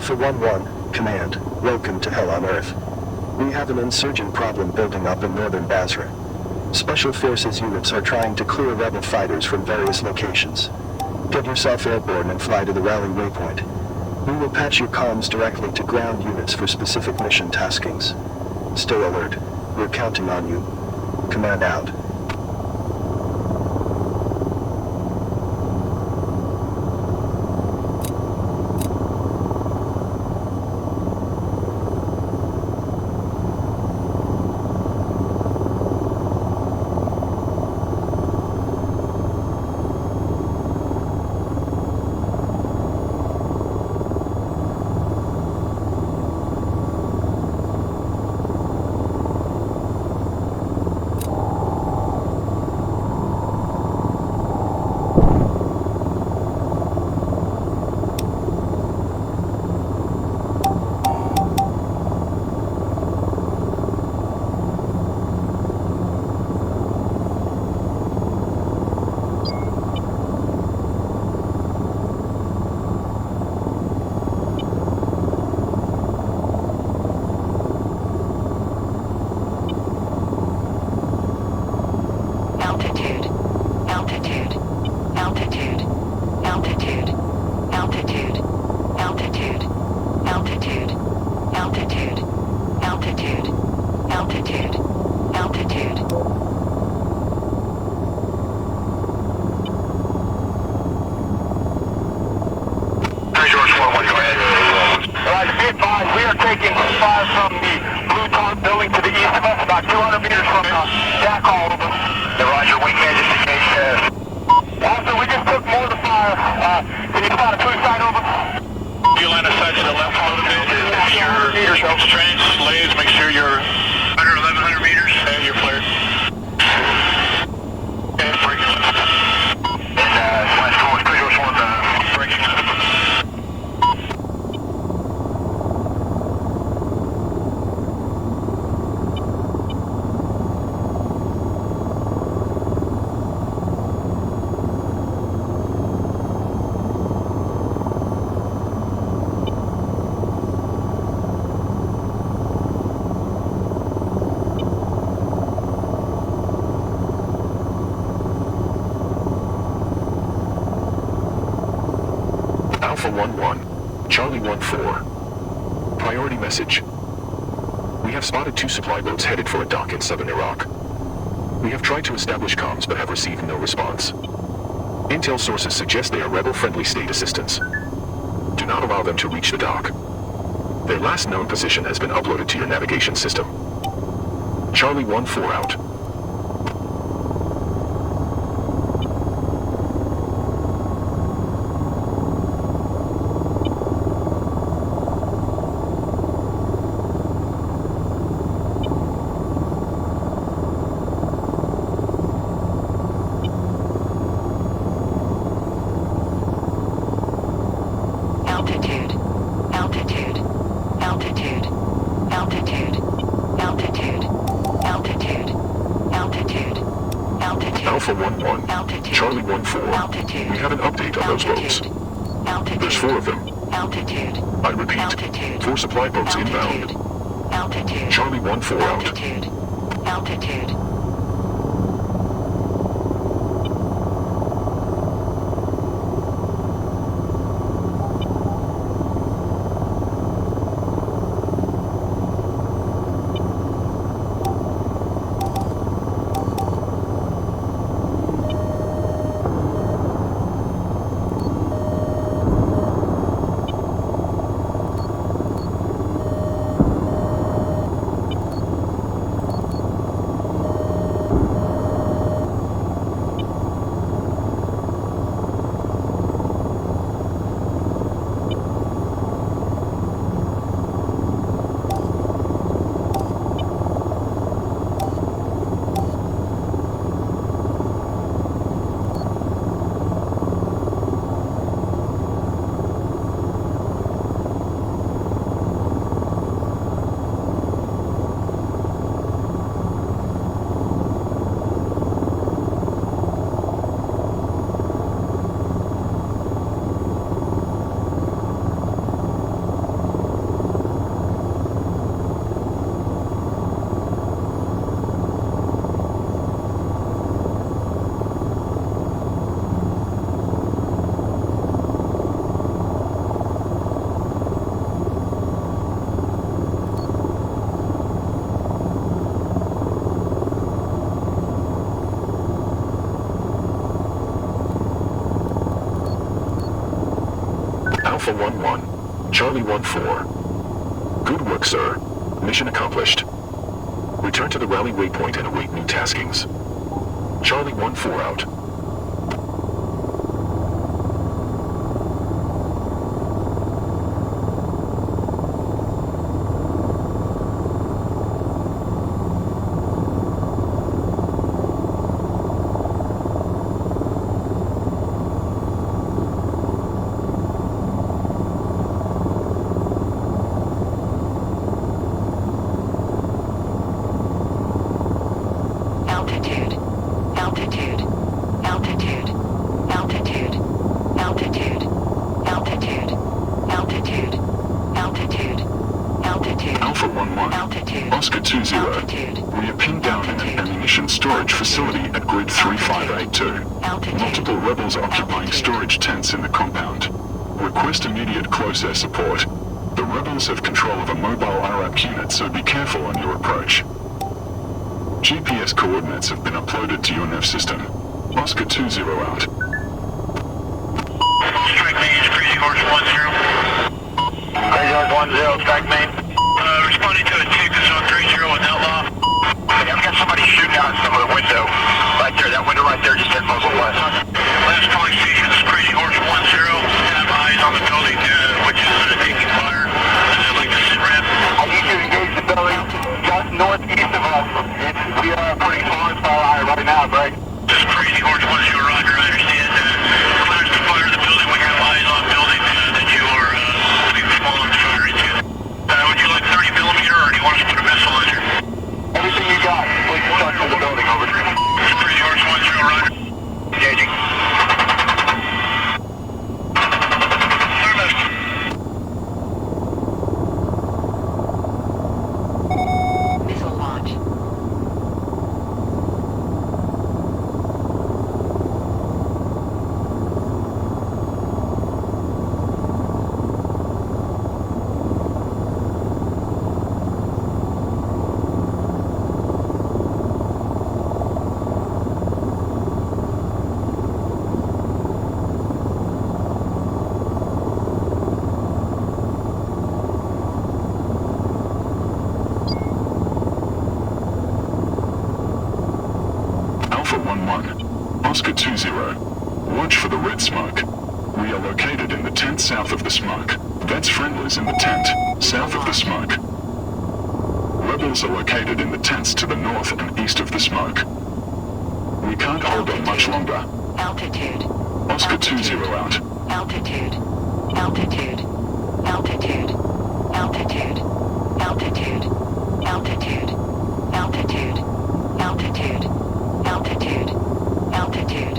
Alpha 1-1, Command, welcome to Hell on Earth. We have an insurgent problem building up in northern Basra. Special Forces units are trying to clear rebel fighters from various locations. Get yourself airborne and fly to the rally waypoint. We will patch your comms directly to ground units for specific mission taskings. Stay alert. We're counting on you. Command out. Alpha 1-1, Charlie 1-4. Priority message. We have spotted 2 supply boats headed for a dock in southern Iraq. We have tried to establish comms but have received no response. Intel sources suggest they are rebel-friendly state assistants. Do not allow them to reach the dock. Their last known position has been uploaded to your navigation system. Charlie 1-4 out. Alpha 1-1, Charlie 1-4. We have an update on those boats. There's 4 of them. I repeat, 4 supply boats inbound. Charlie 1-4 out. Alpha 1-1, Charlie 1-4. Good work, sir. Mission accomplished. Return to the rally waypoint and await new taskings. Charlie 1-4 out. Altitude, altitude, altitude, altitude, altitude, altitude, altitude, altitude, altitude. Alpha 1-1, Altitude. Oscar 2-0. Altitude. We are pinned down in an ammunition storage facility at grid 3582. Altitude. Multiple rebels occupying storage tents in the compound. Request immediate close air support. The rebels have control of a mobile IRAP unit, so be careful on your approach. GPS coordinates have been uploaded to your nav system. Oscar 2-0 out. Strike main is Crazy Horse 1-0. Crazy Horse 1-0, strike main. Responding to a tick is on 3-0 with Outlaw. Hey, I've got somebody shooting out some of the window. Right there, that window right there, just hit muzzle west. Last calling station is Crazy Horse 1-0. Have eyes on the building, which is taking fire. I'd like to sit rep. I need you to engage the building just northeast of us. We are putting forward fire right now, Greg. This is Crazy Horse 1-0, roger, I understand. Clears to fire the building when you have eyes on building that you are putting fallen fire into. Would you like 30 millimeter or do you want us to put a missile in here? Everything you got. Please start to the building, over. Crazy Horse 1-0, roger. Engaging. Service. Missile launch. Alpha 1-1, Oscar 2-0. Watch for the red smoke. We are located in the tent south of the smoke. That's friendlies in the tent, south of the smoke. Rebels are located in the tents to the north and east of the smoke. We can't hold on much longer. Altitude. Oscar 2-0 out. Altitude. Altitude. Altitude. Altitude. Altitude. Altitude. Altitude. Altitude. Altitude. Altitude.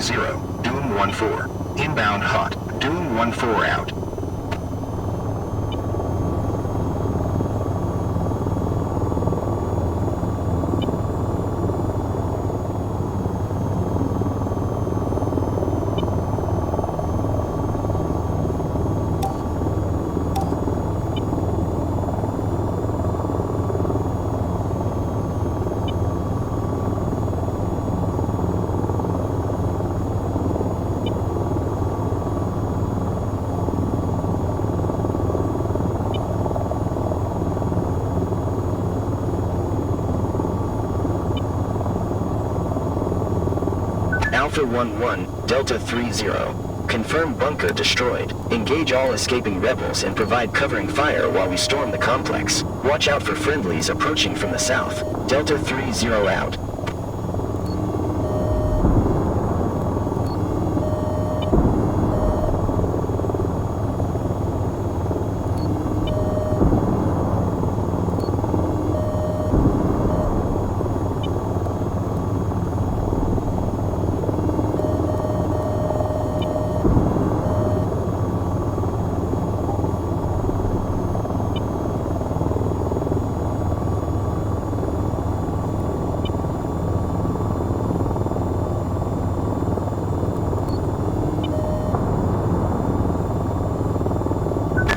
30, Doom 14. Inbound hot, Doom 14 out. Alpha 1-1, Delta 3-0. Confirm bunker destroyed. Engage all escaping rebels and provide covering fire while we storm the complex. Watch out for friendlies approaching from the south. Delta 3-0 out.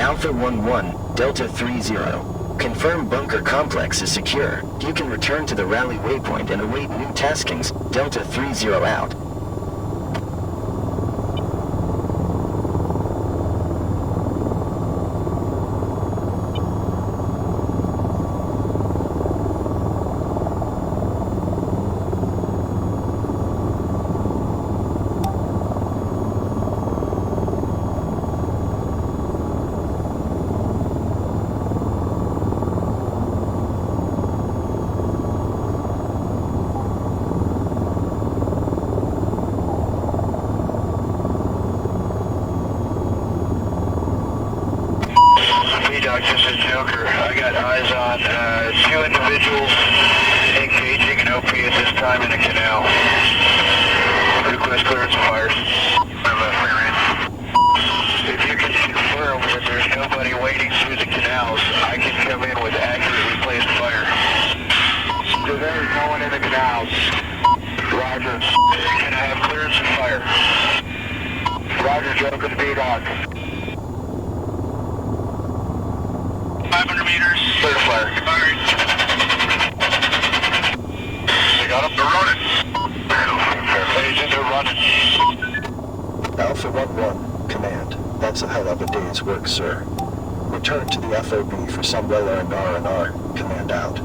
Alpha 1-1, Delta 3-0. Confirm bunker complex is secure. You can return to the rally waypoint and await new taskings. Delta 3-0 out. This is Joker. I got eyes on two individuals engaging an OP at this time in a canal. Request clearance of fire. If you can confirm that there's nobody waiting through the canals, I can come in with accurately placed fire. So there's no one in the canals. Roger. Can I have clearance of fire? Roger, Joker to B-Dog. 500 meters. Clear to fire. Fire. They got them. They're running. Agent, they're running. Alpha 1-1, command. That's a hell of a day's work, sir. Return to the FOB for some well-earned R&R. Command out.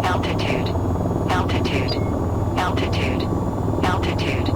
Altitude, altitude, altitude, altitude,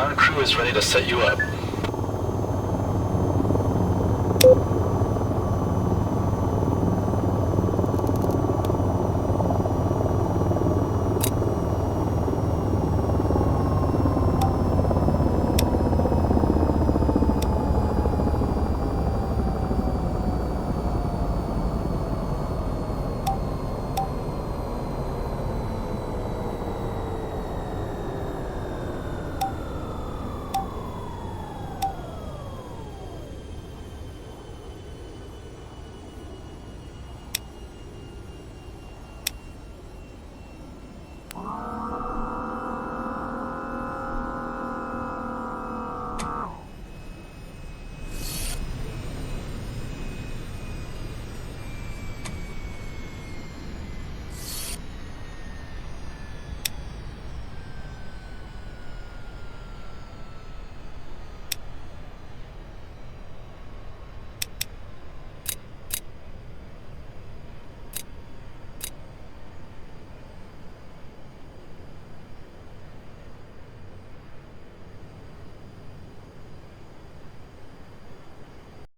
Our crew is ready to set you up.